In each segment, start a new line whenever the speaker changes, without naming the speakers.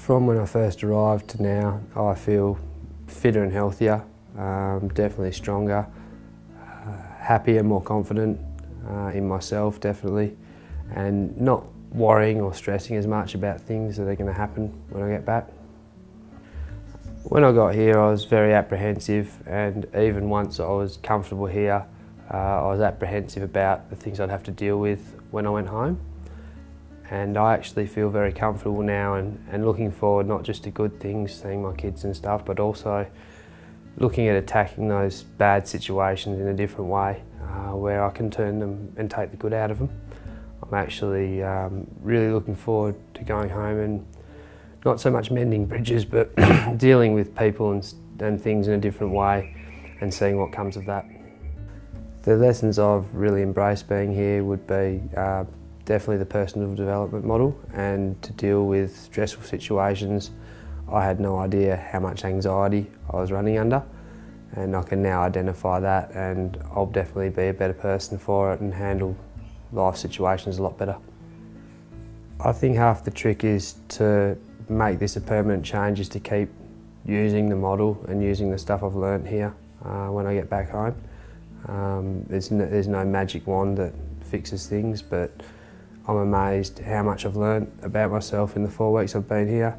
From when I first arrived to now, I feel fitter and healthier, definitely stronger, happier, more confident in myself, definitely, and not worrying or stressing as much about things that are going to happen when I get back. When I got here, I was very apprehensive, and even once I was comfortable here, I was apprehensive about the things I'd have to deal with when I went home. And I actually feel very comfortable now and looking forward not just to good things, seeing my kids and stuff, but also looking at attacking those bad situations in a different way, where I can turn them and take the good out of them. I'm actually really looking forward to going home and not so much mending bridges, but dealing with people and things in a different way and seeing what comes of that. The lessons I've really embraced being here would be definitely the personal development model, and to deal with stressful situations. I had no idea how much anxiety I was running under, and I can now identify that, and I'll definitely be a better person for it and handle life situations a lot better. I think half the trick is to make this a permanent change, is to keep using the model and using the stuff I've learnt here when I get back home. There's no magic wand that fixes things, but I'm amazed how much I've learnt about myself in the 4 weeks I've been here,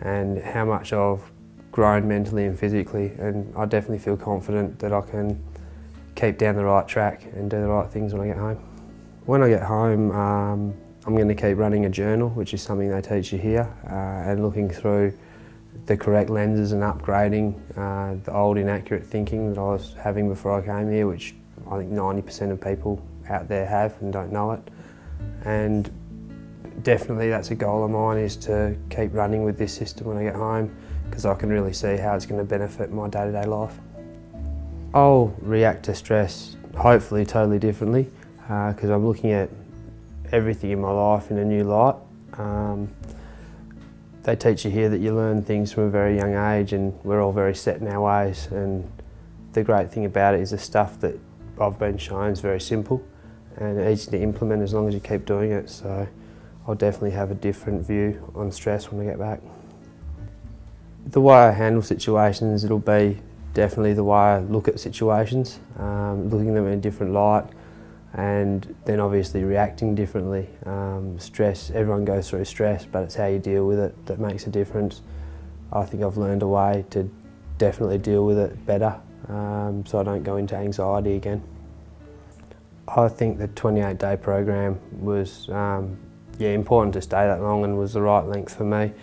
and how much I've grown mentally and physically, and I definitely feel confident that I can keep down the right track and do the right things when I get home. When I get home, I'm going to keep running a journal, which is something they teach you here, and looking through the correct lenses and upgrading the old inaccurate thinking that I was having before I came here, which I think 90% of people out there have and don't know it. And definitely that's a goal of mine, is to keep running with this system when I get home, because I can really see how it's going to benefit my day-to-day life. I'll react to stress hopefully totally differently, because I'm looking at everything in my life in a new light. They teach you here that you learn things from a very young age, and we're all very set in our ways, and the great thing about it is the stuff that I've been shown is very simple and easy to implement as long as you keep doing it. So I'll definitely have a different view on stress when I get back. The way I handle situations, it'll be definitely the way I look at situations, looking at them in a different light, and then obviously reacting differently. Stress, everyone goes through stress, but it's how you deal with it that makes a difference. I think I've learned a way to definitely deal with it better, so I don't go into anxiety again. I think the 28-day program was important to stay that long, and was the right length for me.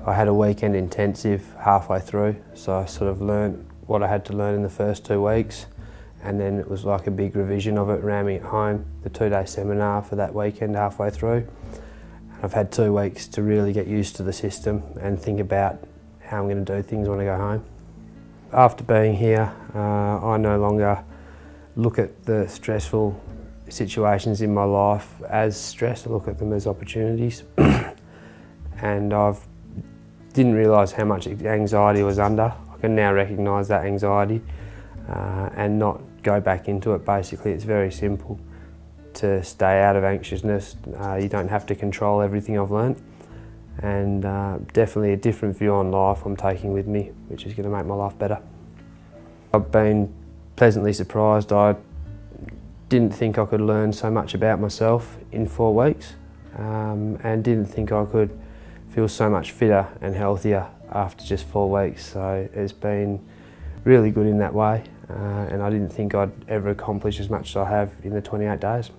I had a weekend intensive halfway through, so I sort of learnt what I had to learn in the first 2 weeks, and then it was like a big revision of it, ramming it home, the 2-day seminar for that weekend halfway through. And I've had 2 weeks to really get used to the system and think about how I'm going to do things when I go home. After being here, I no longer look at the stressful situations in my life as stress. I look at them as opportunities. And I didn't realise how much anxiety I was under. I can now recognise that anxiety and not go back into it. Basically, it's very simple to stay out of anxiousness. You don't have to control everything I've learnt, and definitely a different view on life I'm taking with me, which is going to make my life better. I've been pleasantly surprised. I didn't think I could learn so much about myself in 4 weeks, and didn't think I could feel so much fitter and healthier after just 4 weeks. So it's been really good in that way, and I didn't think I'd ever accomplish as much as I have in the 28 days.